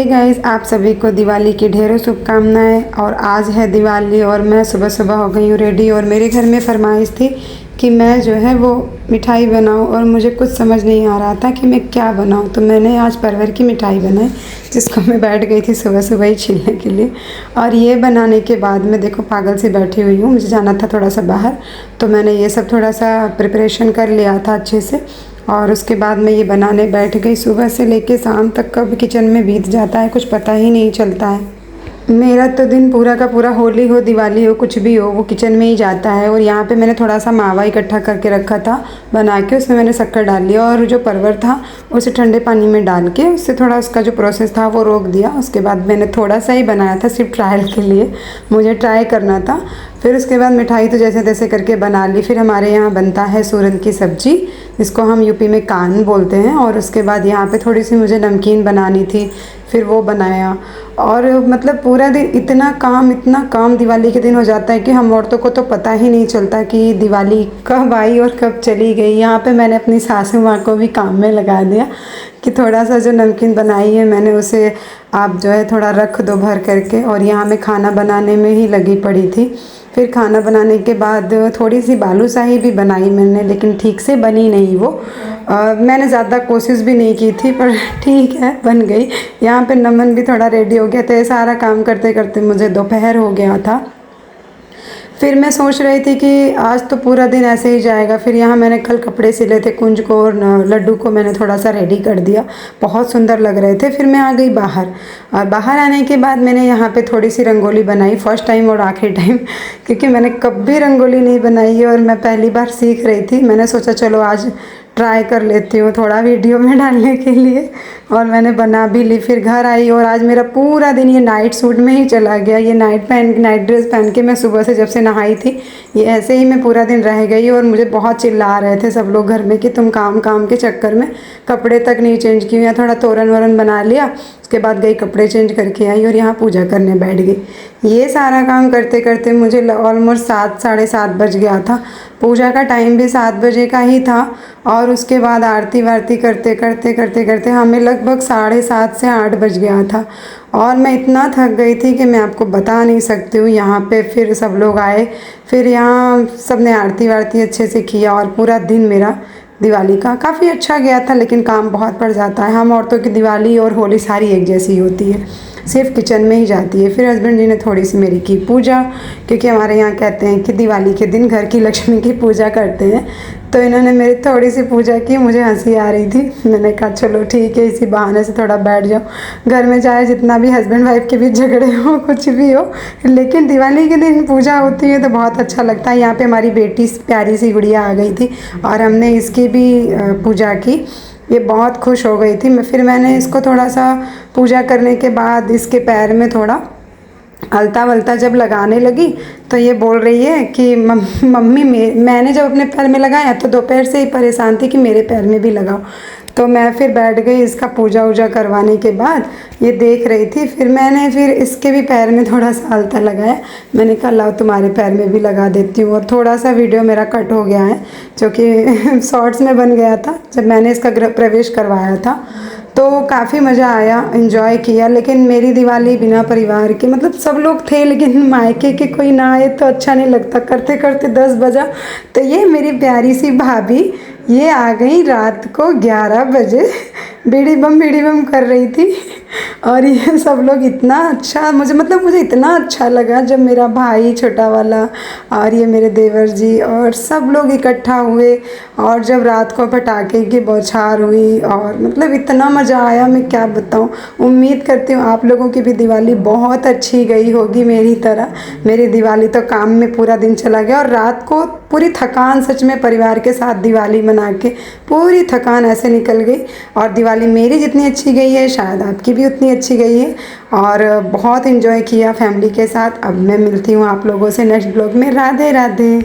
Guys, आप सभी को दिवाली की ढेरों शुभकामनाएं। और आज है दिवाली और मैं सुबह सुबह हो गई हूँ रेडी। और मेरे घर में फरमाइश थी कि मैं जो है वो मिठाई बनाऊँ और मुझे कुछ समझ नहीं आ रहा था कि मैं क्या बनाऊँ। तो मैंने आज परवर की मिठाई बनाई, जिसको मैं बैठ गई थी सुबह सुबह ही छीलने के लिए। और ये बनाने के बाद मैं देखो पागल सी बैठी हुई हूँ, मुझे जाना था थोड़ा सा बाहर, तो मैंने ये सब थोड़ा सा प्रिपरेशन कर लिया था अच्छे से। और उसके बाद मैं ये बनाने बैठ गई। सुबह से लेके शाम तक कब किचन में बीत जाता है कुछ पता ही नहीं चलता है। मेरा तो दिन पूरा का पूरा, होली हो दिवाली हो कुछ भी हो, वो किचन में ही जाता है। और यहाँ पे मैंने थोड़ा सा मावा इकट्ठा करके रखा था बना के, उसमें मैंने शक्कर डाल लिया और जो परवर था उसे ठंडे पानी में डाल के उससे थोड़ा उसका जो प्रोसेस था वो रोक दिया। उसके बाद मैंने थोड़ा सा ही बनाया था, सिर्फ ट्रायल के लिए, मुझे ट्राई करना था। फिर उसके बाद मिठाई तो जैसे तैसे करके बना ली। फिर हमारे यहाँ बनता है सूरन की सब्ज़ी, जिसको हम यूपी में कान बोलते हैं। और उसके बाद यहाँ पे थोड़ी सी मुझे नमकीन बनानी थी, फिर वो बनाया। और मतलब पूरा दिन इतना काम दिवाली के दिन हो जाता है कि हम औरतों को तो पता ही नहीं चलता कि दिवाली कब आई और कब चली गई। यहाँ पे मैंने अपनी सासू माँ को भी काम में लगा दिया कि थोड़ा सा जो नमकीन बनाई है मैंने उसे आप जो है थोड़ा रख दो भर करके। और यहाँ मैं खाना बनाने में ही लगी पड़ी थी। फिर खाना बनाने के बाद थोड़ी सी बालूशाही भी बनाई मैंने, लेकिन ठीक से बनी नहीं वो। मैंने ज़्यादा कोशिश भी नहीं की थी, पर ठीक है बन गई। यहाँ पे नमन भी थोड़ा रेडी हो गया था। ये सारा काम करते करते मुझे दोपहर हो गया था। फिर मैं सोच रही थी कि आज तो पूरा दिन ऐसे ही जाएगा। फिर यहाँ मैंने कल कपड़े सिले थे, कुंज को और लड्डू को मैंने थोड़ा सा रेडी कर दिया, बहुत सुंदर लग रहे थे। फिर मैं आ गई बाहर, और बाहर आने के बाद मैंने यहाँ पे थोड़ी सी रंगोली बनाई, फर्स्ट टाइम और आखिरी टाइम, क्योंकि मैंने कभी रंगोली नहीं बनाई है और मैं पहली बार सीख रही थी। मैंने सोचा चलो आज ट्राई कर लेती हूँ थोड़ा वीडियो में डालने के लिए, और मैंने बना भी ली। फिर घर आई और आज मेरा पूरा दिन ये नाइट सूट में ही चला गया। ये नाइट ड्रेस पहन के मैं सुबह से जब से नहाई थी, ये ऐसे ही मैं पूरा दिन रह गई। और मुझे बहुत चिल्ला रहे थे सब लोग घर में कि तुम काम के चक्कर में कपड़े तक नहीं चेंज किए। या थोड़ा तोरन वोरन बना लिया, उसके बाद गई कपड़े चेंज करके आई और यहाँ पूजा करने बैठ गई। ये सारा काम करते करते मुझे ऑलमोस्ट 7 साढ़े 7 बज गया था। पूजा का टाइम भी 7 बजे का ही था। और उसके बाद आरती वारती करते हमें लगभग 7:30 से 8 बज गया था। और मैं इतना थक गई थी कि मैं आपको बता नहीं सकती हूँ। यहाँ पे फिर सब लोग आए, फिर यहाँ सब ने आरती वारती अच्छे से किया। और पूरा दिन मेरा दिवाली का काफ़ी अच्छा गया था, लेकिन काम बहुत पड़ जाता है। हम औरतों की दिवाली और होली सारी एक जैसी होती है, सिर्फ किचन में ही जाती है। फिर हस्बैंड जी ने थोड़ी सी मेरी की पूजा, क्योंकि हमारे यहाँ कहते हैं कि दिवाली के दिन घर की लक्ष्मी की पूजा करते हैं। तो इन्होंने मेरी थोड़ी सी पूजा की, मुझे हंसी आ रही थी। मैंने कहा चलो ठीक है, इसी बहाने से थोड़ा बैठ जाओ। घर में चाहे जितना भी हस्बैंड वाइफ के बीच झगड़े हो कुछ भी हो, लेकिन दिवाली के दिन पूजा होती है तो बहुत अच्छा लगता है। यहाँ पे हमारी बेटी प्यारी सी गुड़िया आ गई थी और हमने इसकी भी पूजा की। ये बहुत खुश हो गई थी। मैंने इसको थोड़ा सा पूजा करने के बाद इसके पैर में थोड़ा अलता वलता जब लगाने लगी, तो ये बोल रही है कि मम्मी मैंने जब अपने पैर में लगाया तो दोपहर से ही परेशान थी कि मेरे पैर में भी लगाओ। तो मैं फिर बैठ गई इसका पूजा वूजा करवाने के बाद, ये देख रही थी। फिर इसके भी पैर में थोड़ा सा अलता लगाया। मैंने कहा लाओ तुम्हारे पैर में भी लगा देती हूँ। और थोड़ा सा वीडियो मेरा कट हो गया है, जो कि शॉर्ट्स में बन गया था जब मैंने इसका गृह प्रवेश करवाया था। तो काफ़ी मज़ा आया, इन्जॉय किया। लेकिन मेरी दिवाली बिना परिवार के, मतलब सब लोग थे लेकिन मायके के कोई ना आए तो अच्छा नहीं लगता। करते करते 10 बजा। तो ये मेरी प्यारी सी भाभी ये आ गई रात को 11 बजे, बीड़ी बम कर रही थी। और ये सब लोग इतना अच्छा, मुझे इतना अच्छा लगा जब मेरा भाई छोटा वाला और ये मेरे देवर जी और सब लोग इकट्ठा हुए। और जब रात को पटाखे की बौछार हुई, और मतलब इतना मज़ा आया, मैं क्या बताऊँ। उम्मीद करती हूँ आप लोगों की भी दिवाली बहुत अच्छी गई होगी मेरी तरह। मेरी दिवाली तो काम में पूरा दिन चला गया, और रात को पूरी थकान, सच में परिवार के साथ दिवाली मना के पूरी थकान ऐसे निकल गई। और दिवाली मेरी जितनी अच्छी गई है शायद आपकी भी उतनी अच्छी गई है। और बहुत एंजॉय किया फैमिली के साथ। अब मैं मिलती हूँ आप लोगों से नेक्स्ट ब्लॉग में। राधे राधे।